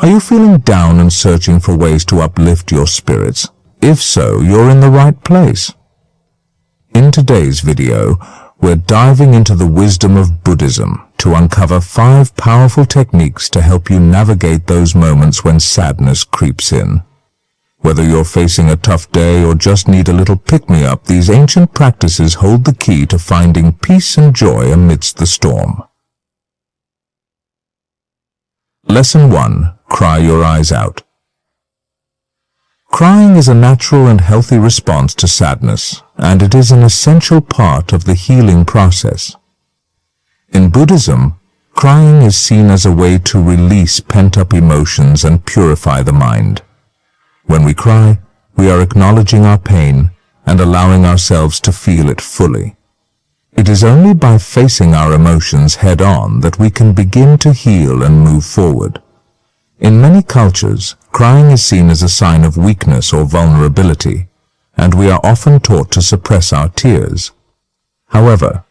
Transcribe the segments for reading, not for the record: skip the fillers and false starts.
Are you feeling down and searching for ways to uplift your spirits? If so, you're in the right place. In today's video, we're diving into the wisdom of Buddhism to uncover 5 powerful techniques to help you navigate those moments when sadness creeps in. Whether you're facing a tough day or just need a little pick-me-up, these ancient practices hold the key to finding peace and joy amidst the storm. Lesson 1. Cry your eyes out. Crying is a natural and healthy response to sadness, and it is an essential part of the healing process. In Buddhism, crying is seen as a way to release pent-up emotions and purify the mind. When we cry, we are acknowledging our pain and allowing ourselves to feel it fully. It is only by facing our emotions head-on that we can begin to heal and move forward. In many cultures, crying is seen as a sign of weakness or vulnerability, and we are often taught to suppress our tears. However,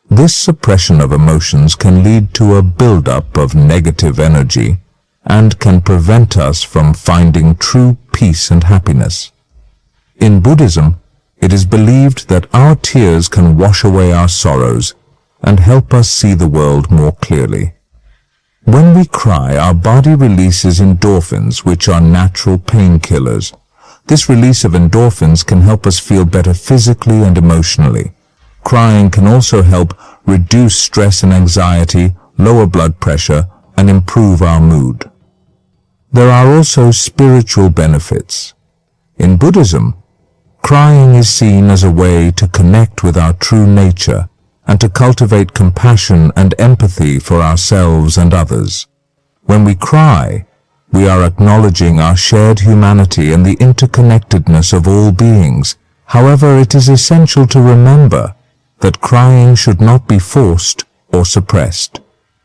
this suppression of emotions can lead to a buildup of negative energy and can prevent us from finding true peace and happiness. In Buddhism, it is believed that our tears can wash away our sorrows and help us see the world more clearly. When we cry, our body releases endorphins, which are natural painkillers. This release of endorphins can help us feel better physically and emotionally. Crying can also help reduce stress and anxiety, lower blood pressure, and improve our mood. There are also spiritual benefits. In Buddhism, crying is seen as a way to connect with our true nature and to cultivate compassion and empathy for ourselves and others. When we cry, we are acknowledging our shared humanity and the interconnectedness of all beings. However, it is essential to remember that crying should not be forced or suppressed.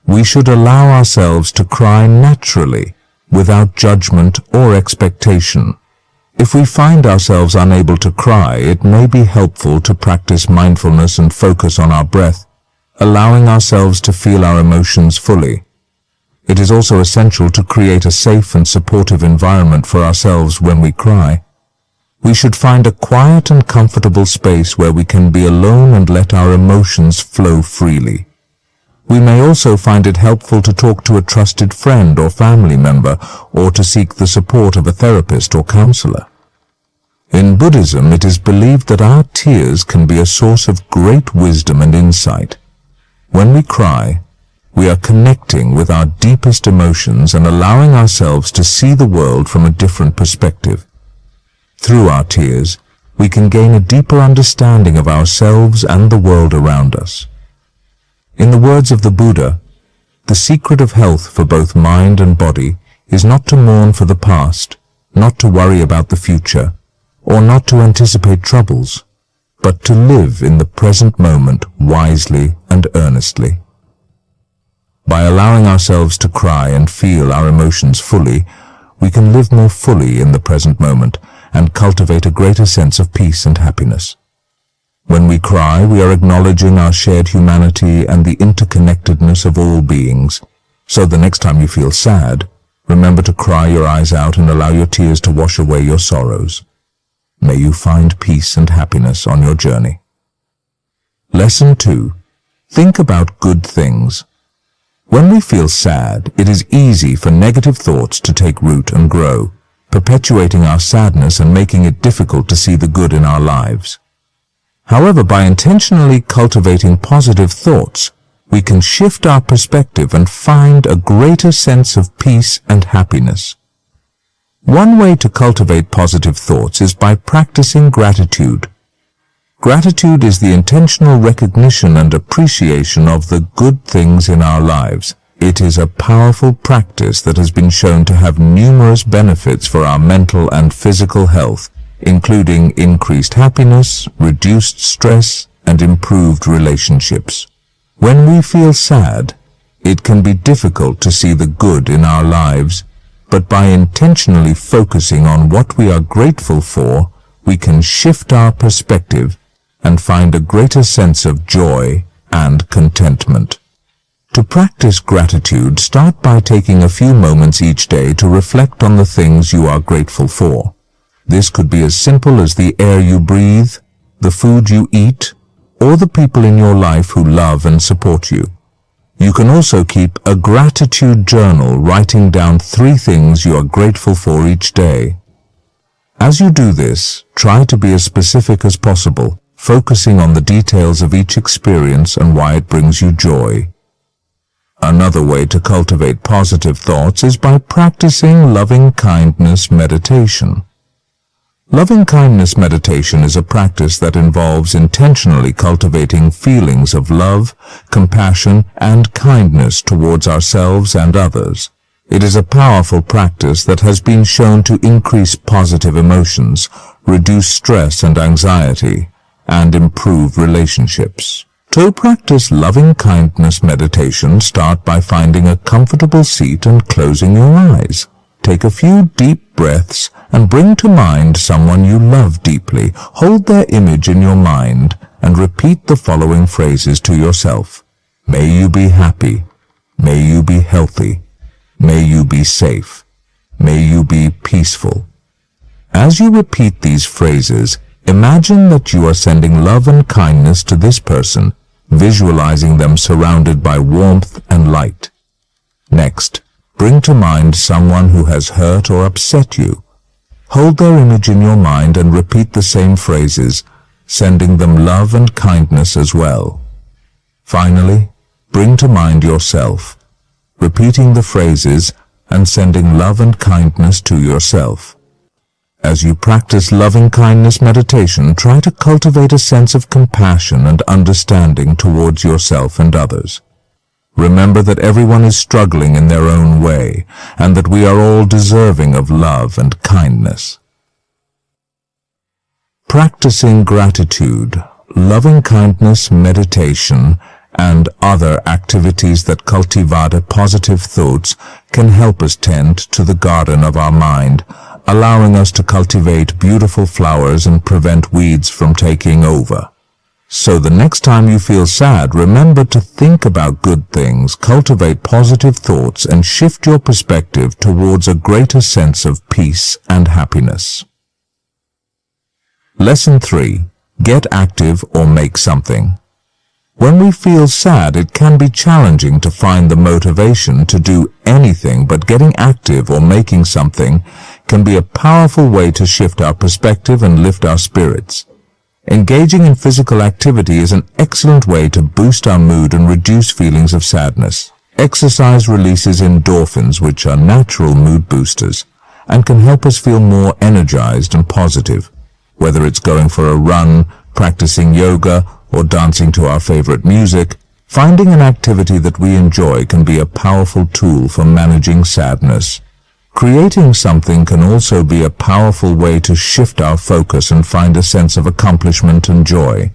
We should allow ourselves to cry naturally, without judgment or expectation. If we find ourselves unable to cry, it may be helpful to practice mindfulness and focus on our breath, allowing ourselves to feel our emotions fully. It is also essential to create a safe and supportive environment for ourselves when we cry. We should find a quiet and comfortable space where we can be alone and let our emotions flow freely. We may also find it helpful to talk to a trusted friend or family member, or to seek the support of a therapist or counselor. In Buddhism, it is believed that our tears can be a source of great wisdom and insight. When we cry, we are connecting with our deepest emotions and allowing ourselves to see the world from a different perspective. Through our tears, we can gain a deeper understanding of ourselves and the world around us. In the words of the Buddha, the secret of health for both mind and body is not to mourn for the past, not to worry about the future, or not to anticipate troubles, but to live in the present moment wisely and earnestly. By allowing ourselves to cry and feel our emotions fully, we can live more fully in the present moment and cultivate a greater sense of peace and happiness. When we cry, we are acknowledging our shared humanity and the interconnectedness of all beings. So the next time you feel sad, remember to cry your eyes out and allow your tears to wash away your sorrows. May you find peace and happiness on your journey. Lesson 2. Think about good things. When we feel sad, it is easy for negative thoughts to take root and grow, perpetuating our sadness and making it difficult to see the good in our lives. However, by intentionally cultivating positive thoughts, we can shift our perspective and find a greater sense of peace and happiness. One way to cultivate positive thoughts is by practicing gratitude. Gratitude is the intentional recognition and appreciation of the good things in our lives. It is a powerful practice that has been shown to have numerous benefits for our mental and physical health, including increased happiness, reduced stress, and improved relationships. When we feel sad, it can be difficult to see the good in our lives, but by intentionally focusing on what we are grateful for, we can shift our perspective and find a greater sense of joy and contentment. To practice gratitude, start by taking a few moments each day to reflect on the things you are grateful for. This could be as simple as the air you breathe, the food you eat, or the people in your life who love and support you. You can also keep a gratitude journal, writing down 3 things you are grateful for each day. As you do this, try to be as specific as possible, focusing on the details of each experience and why it brings you joy. Another way to cultivate positive thoughts is by practicing loving-kindness meditation. Loving-kindness meditation is a practice that involves intentionally cultivating feelings of love, compassion, and kindness towards ourselves and others. It is a powerful practice that has been shown to increase positive emotions, reduce stress and anxiety, and improve relationships. To practice loving-kindness meditation, start by finding a comfortable seat and closing your eyes. Take a few deep breaths and bring to mind someone you love deeply. Hold their image in your mind and repeat the following phrases to yourself. May you be happy. May you be healthy. May you be safe. May you be peaceful. As you repeat these phrases, imagine that you are sending love and kindness to this person, visualizing them surrounded by warmth and light. Next, bring to mind someone who has hurt or upset you. Hold their image in your mind and repeat the same phrases, sending them love and kindness as well. Finally, bring to mind yourself, repeating the phrases and sending love and kindness to yourself. As you practice loving-kindness meditation, try to cultivate a sense of compassion and understanding towards yourself and others. Remember that everyone is struggling in their own way, and that we are all deserving of love and kindness. Practicing gratitude, loving-kindness meditation, and other activities that cultivate positive thoughts can help us tend to the garden of our mind, allowing us to cultivate beautiful flowers and prevent weeds from taking over. So the next time you feel sad, remember to think about good things, cultivate positive thoughts, and shift your perspective towards a greater sense of peace and happiness. Lesson 3. Get active or make something. When we feel sad, it can be challenging to find the motivation to do anything, but getting active or making something can be a powerful way to shift our perspective and lift our spirits. Engaging in physical activity is an excellent way to boost our mood and reduce feelings of sadness. Exercise releases endorphins, which are natural mood boosters, and can help us feel more energized and positive. Whether it's going for a run, practicing yoga, or dancing to our favorite music, finding an activity that we enjoy can be a powerful tool for managing sadness. Creating something can also be a powerful way to shift our focus and find a sense of accomplishment and joy.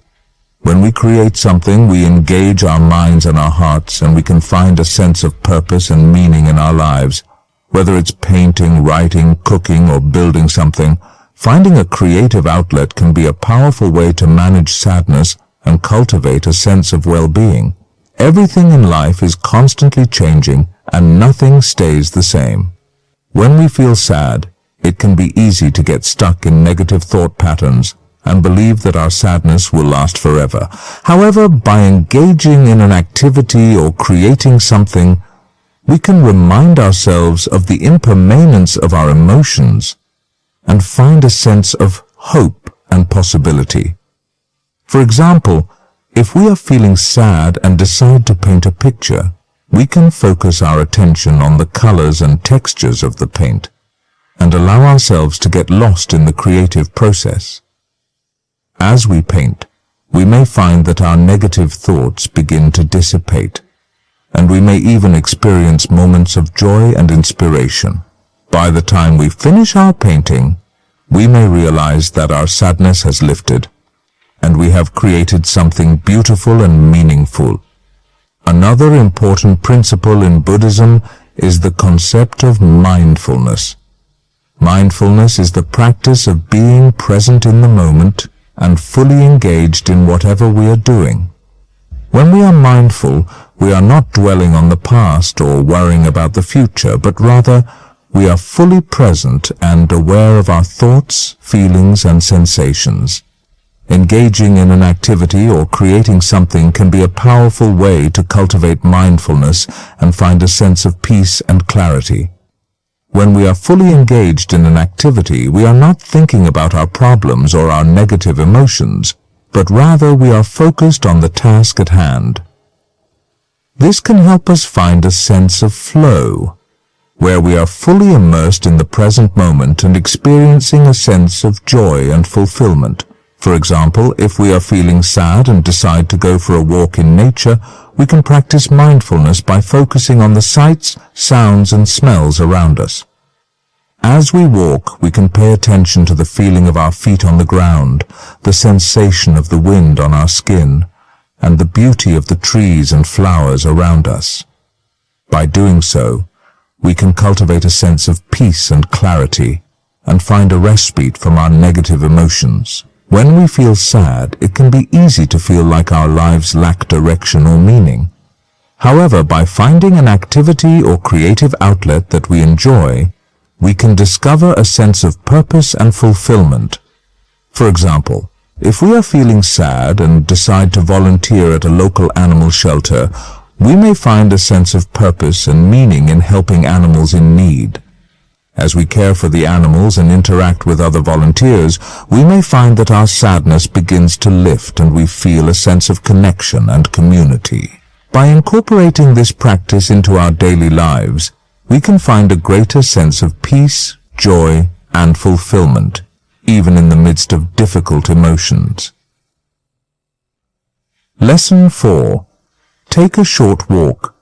When we create something, we engage our minds and our hearts, and we can find a sense of purpose and meaning in our lives. Whether it's painting, writing, cooking, or building something, finding a creative outlet can be a powerful way to manage sadness and cultivate a sense of well-being. Everything in life is constantly changing, and nothing stays the same. When we feel sad, it can be easy to get stuck in negative thought patterns and believe that our sadness will last forever. However, by engaging in an activity or creating something, we can remind ourselves of the impermanence of our emotions and find a sense of hope and possibility. For example, if we are feeling sad and decide to paint a picture, we can focus our attention on the colors and textures of the paint and allow ourselves to get lost in the creative process. As we paint, we may find that our negative thoughts begin to dissipate, and we may even experience moments of joy and inspiration. By the time we finish our painting, we may realize that our sadness has lifted, and we have created something beautiful and meaningful. Another important principle in Buddhism is the concept of mindfulness. Mindfulness is the practice of being present in the moment and fully engaged in whatever we are doing. When we are mindful, we are not dwelling on the past or worrying about the future, but rather we are fully present and aware of our thoughts, feelings, and sensations. Engaging in an activity or creating something can be a powerful way to cultivate mindfulness and find a sense of peace and clarity. When we are fully engaged in an activity, we are not thinking about our problems or our negative emotions, but rather we are focused on the task at hand. This can help us find a sense of flow, where we are fully immersed in the present moment and experiencing a sense of joy and fulfillment. For example, if we are feeling sad and decide to go for a walk in nature, we can practice mindfulness by focusing on the sights, sounds, and smells around us. As we walk, we can pay attention to the feeling of our feet on the ground, the sensation of the wind on our skin, and the beauty of the trees and flowers around us. By doing so, we can cultivate a sense of peace and clarity, and find a respite from our negative emotions. When we feel sad, it can be easy to feel like our lives lack direction or meaning. However, by finding an activity or creative outlet that we enjoy, we can discover a sense of purpose and fulfillment. For example, if we are feeling sad and decide to volunteer at a local animal shelter, we may find a sense of purpose and meaning in helping animals in need. As we care for the animals and interact with other volunteers, we may find that our sadness begins to lift and we feel a sense of connection and community. By incorporating this practice into our daily lives, we can find a greater sense of peace, joy, and fulfillment, even in the midst of difficult emotions. Lesson 4. Take a short walk.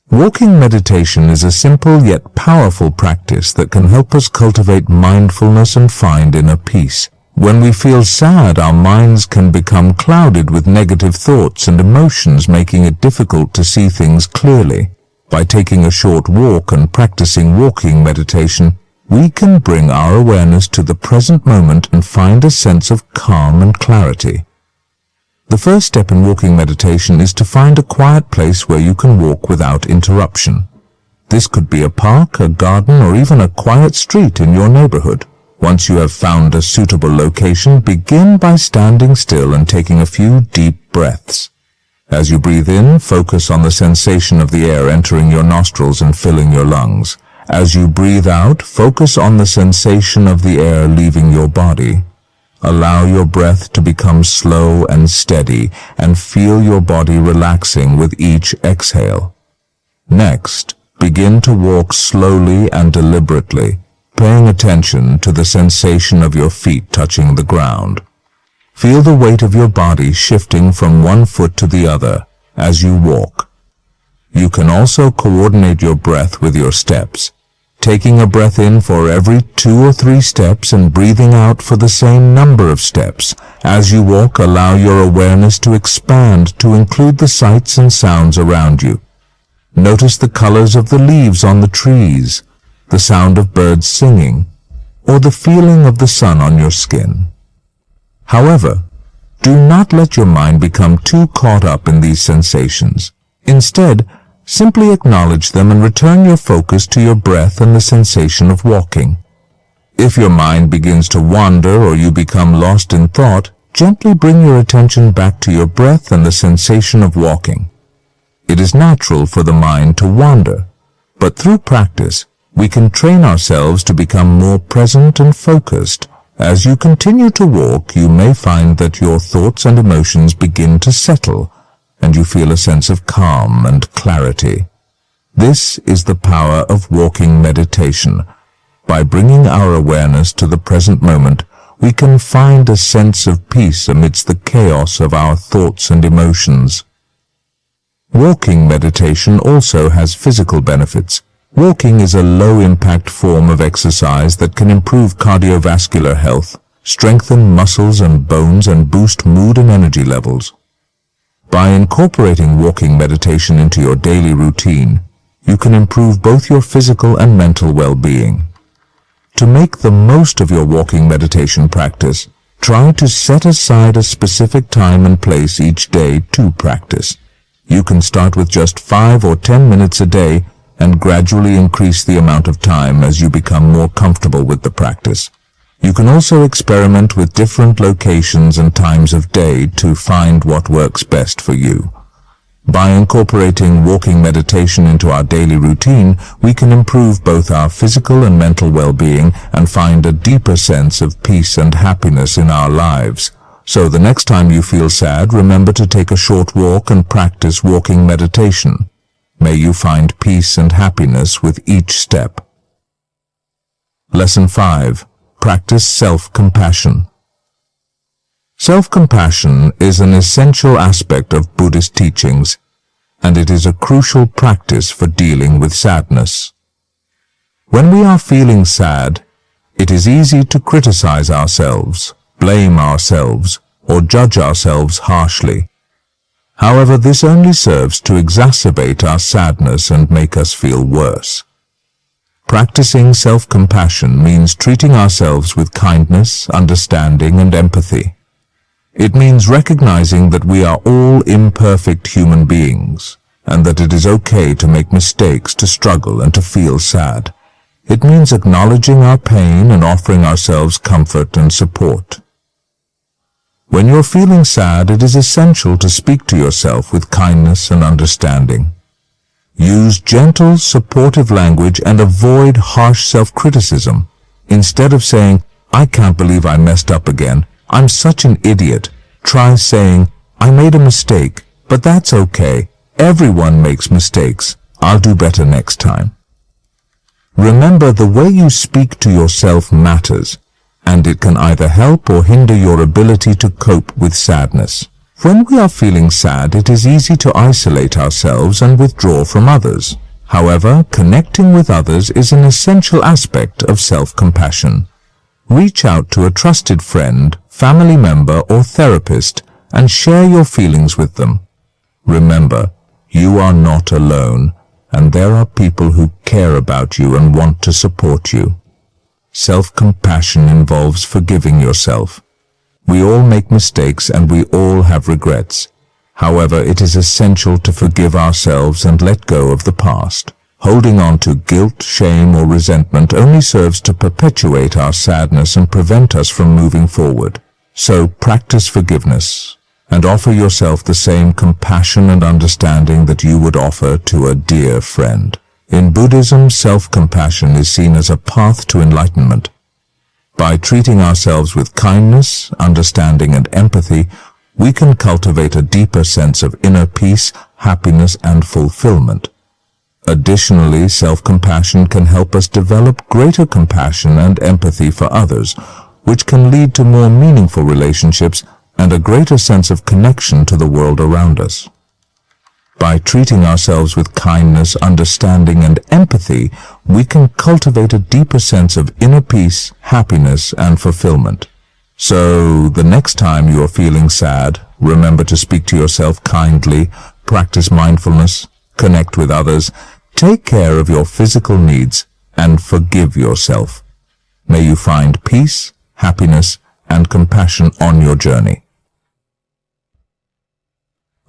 Walking meditation is a simple yet powerful practice that can help us cultivate mindfulness and find inner peace. When we feel sad, our minds can become clouded with negative thoughts and emotions, making it difficult to see things clearly. By taking a short walk and practicing walking meditation, we can bring our awareness to the present moment and find a sense of calm and clarity. The first step in walking meditation is to find a quiet place where you can walk without interruption. This could be a park, a garden, or even a quiet street in your neighborhood. Once you have found a suitable location, begin by standing still and taking a few deep breaths. As you breathe in, focus on the sensation of the air entering your nostrils and filling your lungs. As you breathe out, focus on the sensation of the air leaving your body. Allow your breath to become slow and steady, and feel your body relaxing with each exhale. Next, begin to walk slowly and deliberately, paying attention to the sensation of your feet touching the ground. Feel the weight of your body shifting from one foot to the other as you walk. You can also coordinate your breath with your steps, taking a breath in for every 2 or 3 steps and breathing out for the same number of steps. As you walk, allow your awareness to expand to include the sights and sounds around you. Notice the colors of the leaves on the trees, the sound of birds singing, or the feeling of the sun on your skin. However, do not let your mind become too caught up in these sensations. Instead, simply acknowledge them and return your focus to your breath and the sensation of walking. If your mind begins to wander or you become lost in thought, gently bring your attention back to your breath and the sensation of walking. It is natural for the mind to wander, but through practice, we can train ourselves to become more present and focused. As you continue to walk, you may find that your thoughts and emotions begin to settle, and you feel a sense of calm and clarity. This is the power of walking meditation. By bringing our awareness to the present moment, we can find a sense of peace amidst the chaos of our thoughts and emotions. Walking meditation also has physical benefits. Walking is a low-impact form of exercise that can improve cardiovascular health, strengthen muscles and bones, and boost mood and energy levels. By incorporating walking meditation into your daily routine, you can improve both your physical and mental well-being. To make the most of your walking meditation practice, try to set aside a specific time and place each day to practice. You can start with just 5 or 10 minutes a day and gradually increase the amount of time as you become more comfortable with the practice. You can also experiment with different locations and times of day to find what works best for you. By incorporating walking meditation into our daily routine, we can improve both our physical and mental well-being and find a deeper sense of peace and happiness in our lives. So the next time you feel sad, remember to take a short walk and practice walking meditation. May you find peace and happiness with each step. Lesson 5. Practice self-compassion. Self-compassion is an essential aspect of Buddhist teachings, and it is a crucial practice for dealing with sadness. When we are feeling sad, it is easy to criticize ourselves, blame ourselves, or judge ourselves harshly. However, this only serves to exacerbate our sadness and make us feel worse. Practicing self-compassion means treating ourselves with kindness, understanding, and empathy. It means recognizing that we are all imperfect human beings, and that it is okay to make mistakes, to struggle, and to feel sad. It means acknowledging our pain and offering ourselves comfort and support. When you're feeling sad, it is essential to speak to yourself with kindness and understanding. Use gentle, supportive language and avoid harsh self-criticism. Instead of saying, "I can't believe I messed up again. I'm such an idiot," try saying, "I made a mistake, but that's okay. Everyone makes mistakes. I'll do better next time." Remember, the way you speak to yourself matters, and it can either help or hinder your ability to cope with sadness. When we are feeling sad, it is easy to isolate ourselves and withdraw from others. However, connecting with others is an essential aspect of self-compassion. Reach out to a trusted friend, family member, or therapist and share your feelings with them. Remember, you are not alone, and there are people who care about you and want to support you. Self-compassion involves forgiving yourself. We all make mistakes and we all have regrets. However, it is essential to forgive ourselves and let go of the past. Holding on to guilt, shame, or resentment only serves to perpetuate our sadness and prevent us from moving forward. So practice forgiveness and offer yourself the same compassion and understanding that you would offer to a dear friend. In Buddhism, self-compassion is seen as a path to enlightenment. By treating ourselves with kindness, understanding, and empathy, we can cultivate a deeper sense of inner peace, happiness, and fulfillment. Additionally, self-compassion can help us develop greater compassion and empathy for others, which can lead to more meaningful relationships and a greater sense of connection to the world around us. By treating ourselves with kindness, understanding, and empathy, we can cultivate a deeper sense of inner peace, happiness, and fulfillment. So, the next time you are feeling sad, remember to speak to yourself kindly, practice mindfulness, connect with others, take care of your physical needs, and forgive yourself. May you find peace, happiness, and compassion on your journey.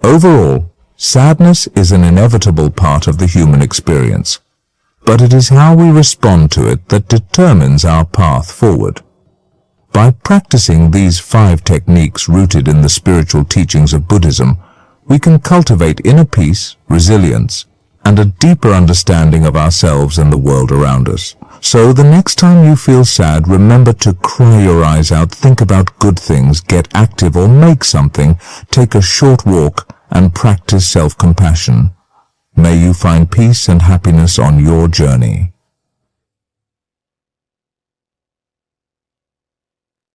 Overall, sadness is an inevitable part of the human experience, but it is how we respond to it that determines our path forward. By practicing these 5 techniques rooted in the spiritual teachings of Buddhism, we can cultivate inner peace, resilience, and a deeper understanding of ourselves and the world around us. So the next time you feel sad, remember to cry your eyes out, think about good things, get active or make something, take a short walk, and practice self-compassion. May you find peace and happiness on your journey.